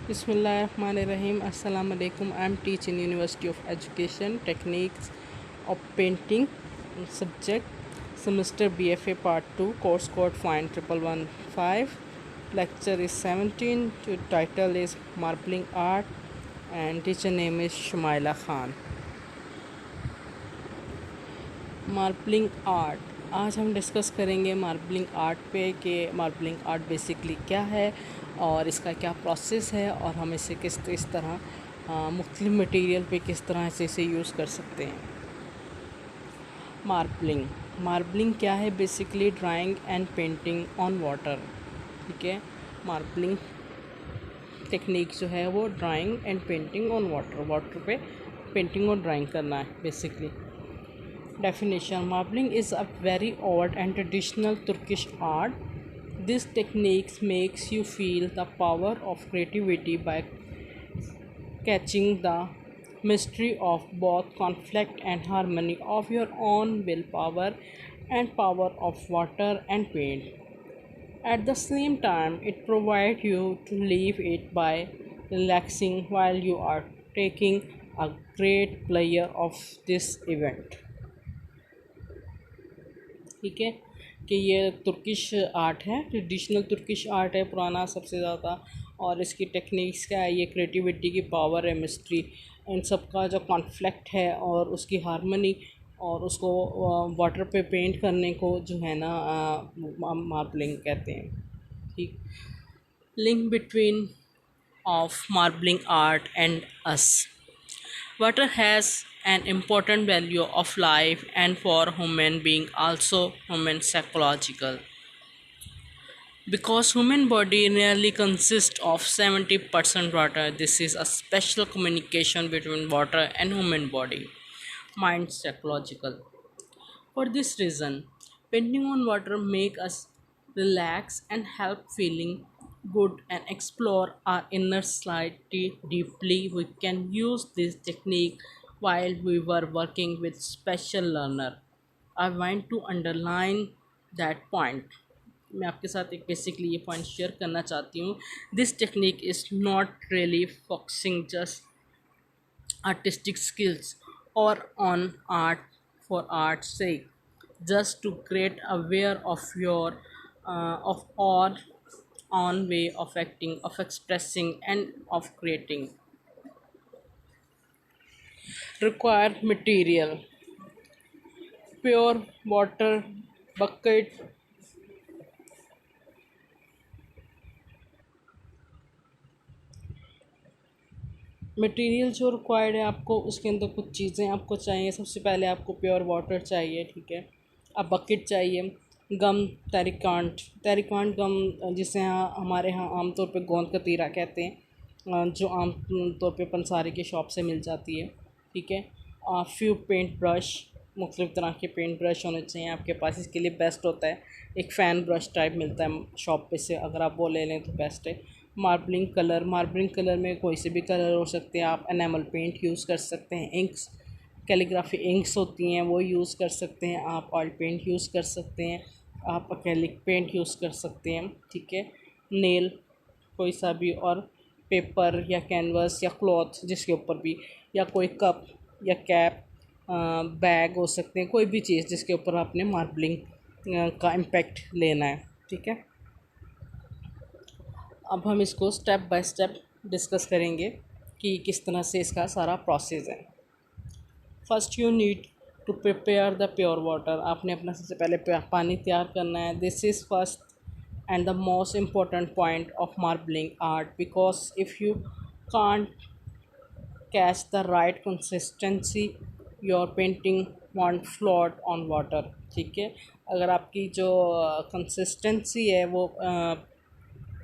Bismillahirrahmanirrahim. Assalamu alaikum. I'm teaching University of Education Techniques of Painting subject semester BFA Part 2 course code find 1115. Lecture is 17. Title is Marbling Art and teacher name is Shumaila Khan. Marbling art आज हम discuss करेंगे marbling art पे कि marbling art basically क्या है और इसका क्या प्रोसेस है और हम इसे किस तरह मुख्तलिफ मटेरियल पे किस तरह से इसे यूज़ कर सकते हैं। मार्बलिंग क्या है? Basically drawing and painting on water. ठीक है, मार्बलिंग टेक्निक जो है वो drawing and painting on water पे पेंटिंग और ड्राइंग करना है basically. Definition: Marbling is a very old and traditional Turkish art. This technique makes you feel the power of creativity by catching the mystery of both conflict and harmony of your own willpower and power of water and paint. At the same time, it provides you to leave it by relaxing while you are taking a great pleasure of this event. ठीक है कि ये Turkish art है, traditional Turkish art है, पुराना सबसे ज़्यादा। और इसकी टेक्निक्स क्या है? ये क्रिएटिविटी की पावर है, मिस्ट्री, इन सब का जो कॉन्फ्लिक्ट है और उसकी हारमनी और उसको वाटर पे पेंट करने को जो है ना मार्बलिंग कहते हैं। ठीक, link between of marbling art and us. Water has an important value of life and for human being also human psychological. Because human body nearly consists of 70% water, this is a special communication between water and human body. Mind psychological. For this reason, painting on water make us relax and help feeling good and explore our inner slightly deeply. We can use this technique while we were working with special learner. I want to underline that point. मैं आपके साथ एक basically ये point share करना चाहती हूँ। This technique is not really focusing just artistic skills or on art for art's sake, just to create aware of your of all on way of acting, of expressing and of creating. Required material: pure water bucket, material जो required है आपको उसके अंदर कुछ चीज़ें आपको चाहिए। सबसे पहले आपको प्योर वाटर चाहिए, ठीक है। अब बकेट चाहिए, गम, टेरिकांट गम जिसे यहाँ हमारे यहाँ आमतौर पे गोंद कतीरा कहते हैं, जो आम तौर पे पंसारी की शॉप से मिल जाती है, ठीक है। फ्यू पेंट ब्रश, मुख्तलिफ़ तरह के पेंट ब्रश होने चाहिए आपके पास। इसके लिए बेस्ट होता है एक फ़ैन ब्रश टाइप मिलता है शॉप पे से, अगर आप वो ले लें तो बेस्ट है। मार्बलिंग कलर में कोई से भी कलर हो सकते हैं। आप एनामल पेंट यूज़ कर सकते हैं, इंक्स, कैलीग्राफी इंक्स होती हैं वो यूज़ कर सकते हैं। आप ऑयल पेंट यूज़ कर सकते हैं, आप एक्रेलिक पेंट यूज़ कर सकते हैं, ठीक है। नेल कोई सा भी, और पेपर या कैनवस या क्लॉथ जिसके ऊपर भी, या कोई कप या कैप, बैग हो सकते हैं, कोई भी चीज़ जिसके ऊपर आपने मार्बलिंग का इम्पेक्ट लेना है, ठीक है। अब हम इसको स्टेप बाय स्टेप डिस्कस करेंगे कि किस तरह से इसका सारा प्रोसेस है। First you need to prepare the pure water. आपने अपना सबसे पहले पानी तैयार करना है। This is first and the most important point of marbling art, because if you can't catch the right consistency your painting won't float on water, ठीक है। अगर आपकी जो कंसिस्टेंसी है वो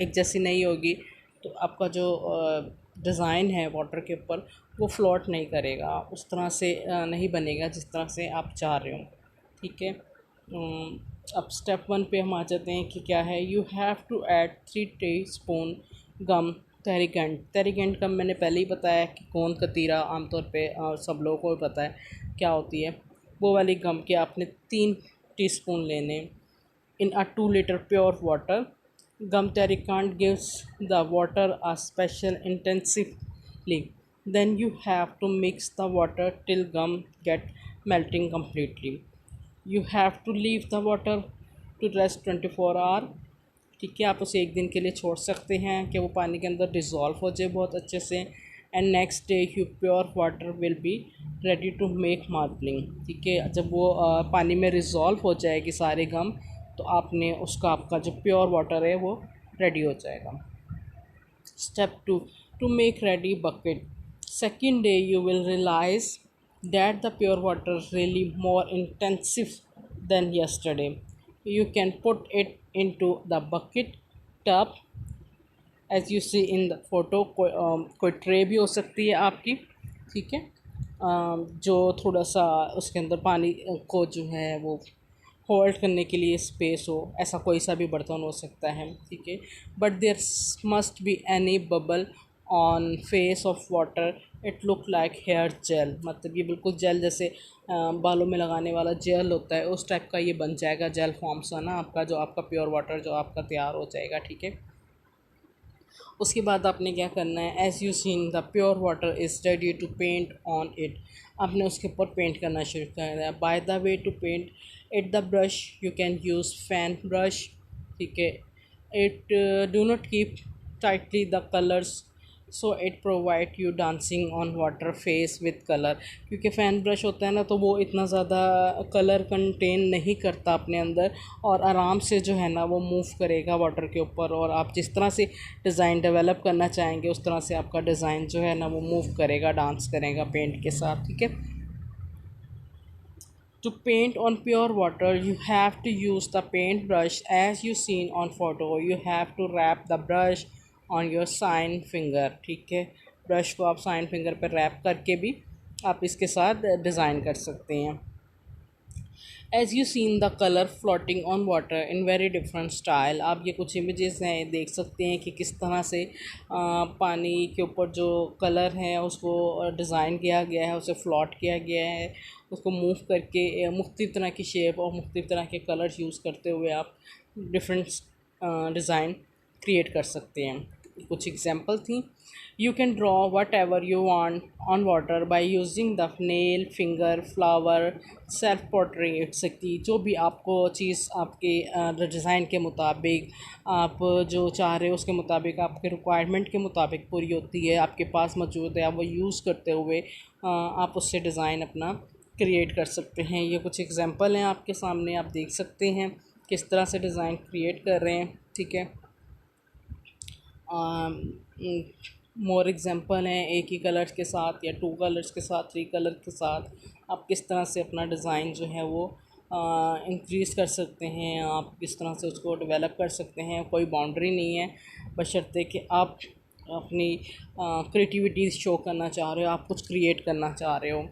एक जैसी नहीं होगी तो आपका जो डिज़ाइन है वाटर के ऊपर वो फ्लोट नहीं करेगा, उस तरह से नहीं बनेगा जिस तरह से आप चाह रहे हो, ठीक है। अब स्टेप 1 पे हम आ जाते हैं कि क्या है। You have to add 3 teaspoon gum टेरिगेंट गम मैंने पहले ही बताया कि गोंद कतीरा आमतौर पे सब लोगों को पता है क्या होती है। वो वाली गम के आपने 3 टीस्पून लेने इन अ 2 litre pure water Gum terracant gives the water a special intensively. Then you have to mix the water till gum get melting completely. You have to leave the water to rest 24 hour. ठीक है, आप उसे एक दिन के लिए छोड़ सकते हैं कि वो पानी के अंदर डिज़ोल्व हो जाए बहुत अच्छे से. And next day you pure water will be ready to make marbling. ठीक है, जब वो पानी में रिजॉल्व हो जाएगी सारे गम, तो आपने उसका आपका जो प्योर वाटर है वो रेडी हो जाएगा. Step 2, to make ready bucket. Second day you will realize that the pure water really more intensive than yesterday. You can put it into the bucket tub as you see in the photo. कोई tray भी हो सकती है आपकी. ठीक है, जो थोड़ा सा उसके अंदर पानी को जो है वो होल्ड करने के लिए स्पेस हो, ऐसा कोई सा भी बर्तन हो सकता है. ठीक है, but there must be any bubble on face of water. It look like hair gel. मतलब ये बिल्कुल जेल जैसे बालों में लगाने वाला जेल होता है, उस टाइप का ये बन जाएगा जेल फॉर्म सा ना आपका, जो आपका प्योर वाटर जो आपका तैयार हो जाएगा. ठीक है, उसके बाद आपने क्या करना है, as you seen the pure water is ready to paint on it. आपने उसके ऊपर पेंट करना शुरू करना है. By the way to paint it the brush you can use fan brush. ठीक है, it do not keep tightly the colours, so it provide you dancing on water face with colour. क्योंकि fan brush होता है ना, तो वो इतना ज़्यादा कलर कंटेन नहीं करता अपने अंदर, और आराम से जो है ना वो मूव करेगा वाटर के ऊपर. और आप जिस तरह से डिज़ाइन डेवलप करना चाहेंगे उस तरह से आपका डिज़ाइन जो है ना वो मूव करेगा, डांस करेगा पेंट के साथ. ठीक है, to paint on pure water you have to use the paint brush as you seen on photo. You have to wrap the brush on your sign finger. ठीक है, ब्रश को आप साइन फिंगर पर rap करके भी आप इसके साथ डिज़ाइन कर सकते हैं. As you seen the colour floating on water in very different style. आप ये कुछ इमेजेस हैं, देख सकते हैं कि किस तरह से पानी के ऊपर जो कलर है उसको डिज़ाइन किया गया है, उसे फ्लॉट किया गया है, उसको मूव करके मुख्तलिफ़ तरह की शेप और मुख्तलिफ़ तरह के कलर्स यूज़ करते हुए आप डिफरेंट डिज़ाइन क्रिएट कर सकते हैं. कुछ एग्जांपल थी. You can draw what ever you want on water by using the nail, finger, flower, self portrait. सकती जो भी आपको चीज़ आपके डिज़ाइन के मुताबिक आप जो चाह रहे हो उसके मुताबिक आपके रिक्वायरमेंट के मुताबिक पूरी होती है, आपके पास मौजूद है, आप वो यूज़ करते हुए आप उससे डिज़ाइन अपना क्रिएट कर सकते हैं. ये कुछ एग्जांपल हैं आपके सामने, आप देख सकते हैं किस तरह से डिज़ाइन क्रिएट कर रहे हैं. ठीक है, मोर एग्जांपल हैं एक ही कलर्स के साथ या 2 कलर्स के साथ, 3 कलर के साथ आप किस तरह से अपना डिज़ाइन जो है वो इंक्रीज़ कर सकते हैं, आप किस तरह से उसको डेवलप कर सकते हैं. कोई बाउंड्री नहीं है, बशर्ते कि आप अपनी क्रिएटिविटी शो करना चाह रहे हो, आप कुछ क्रिएट करना चाह रहे हो.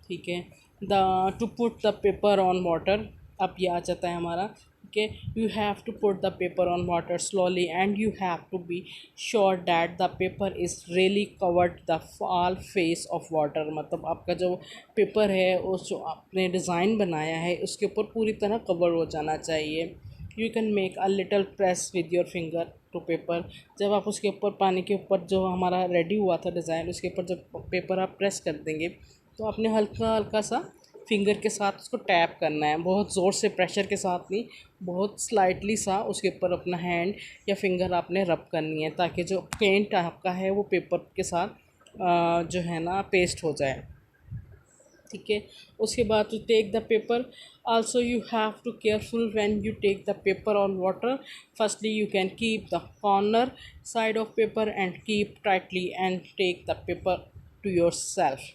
ठीक है, the two put the paper on water. अब ये आ जाता है हमारा. Okay, you have to put the paper on water slowly and you have to be sure that the paper is really covered the all face of water. मतलब आपका जो paper है उस जो आपने डिज़ाइन बनाया है उसके ऊपर पूरी तरह कवर हो जाना चाहिए. You can make a little press with your finger to paper. जब आप उसके ऊपर पानी के ऊपर जो हमारा रेडी हुआ था डिज़ाइन, उसके ऊपर जब पेपर आप प्रेस कर देंगे तो आपने हल्का हल्का सा फिंगर के साथ उसको टैप करना है, बहुत ज़ोर से प्रेशर के साथ नहीं, बहुत स्लाइटली सा उसके ऊपर अपना हैंड या फिंगर आपने रब करनी है, ताकि जो पेंट आपका है वो पेपर के साथ जो है ना पेस्ट हो जाए. ठीक है, उसके बाद to take the paper also you have to careful when you take the paper on water. Firstly you can keep the corner side of paper and keep tightly and take the paper to yourself.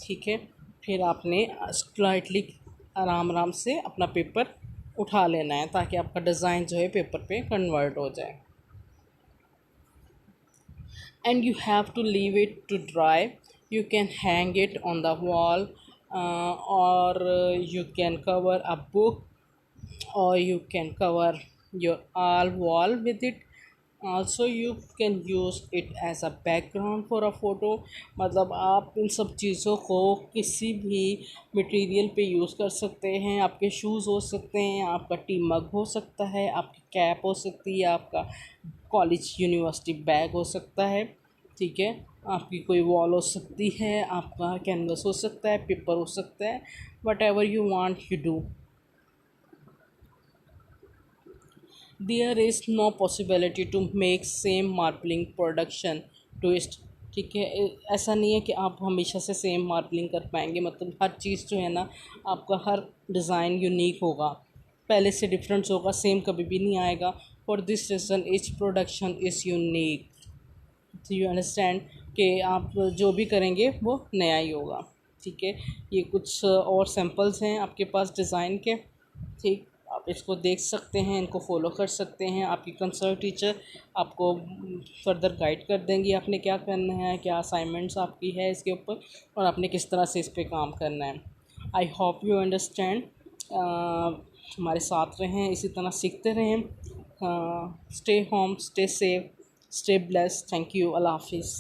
ठीक है, फिर आपने slightly आराम आराम से अपना paper उठा लेना है ताकि आपका डिज़ाइन जो है पेपर पे कन्वर्ट हो जाए. And you have to leave it to dry. You can hang it on the wall और you can cover a book or you can cover your all wall with it. also you can use it as a background for a photo। मतलब आप इन सब चीज़ों को किसी भी material पे use कर सकते हैं। आपके शूज़ हो सकते हैं, आपका टी मग हो सकता है, आपकी कैप हो सकती है, आपका कॉलेज यूनिवर्सिटी बैग हो सकता है, ठीक है। आपकी कोई वॉल हो सकती है, आपका कैनवस हो सकता है, पेपर हो सकता है, whatever you want you do. There is no possibility to make same marbling production twist, ठीक है। ऐसा नहीं है कि आप हमेशा से सेम मार्बलिंग कर पाएंगे। मतलब हर चीज़ जो है ना, आपका हर डिज़ाइन यूनिक होगा, पहले से डिफरेंस होगा, सेम कभी भी नहीं आएगा। For this reason etch production is unique. तो यू अंडरस्टैंड कि आप जो भी करेंगे वो नया ही होगा, ठीक है। ये कुछ और सैम्पल्स हैं आपके पास डिज़ाइन के, ठीक। आप इसको देख सकते हैं, इनको फॉलो कर सकते हैं। आपकी कंसर्न टीचर आपको फर्दर गाइड कर देंगी आपने क्या करना है, क्या असाइनमेंट्स आपकी है इसके ऊपर, और आपने किस तरह से इस पर काम करना है। I hope you understand. हमारे साथ रहें, इसी तरह सीखते रहें। Stay home, stay safe, stay blessed. Thank you. अल्लाह हाफिज़।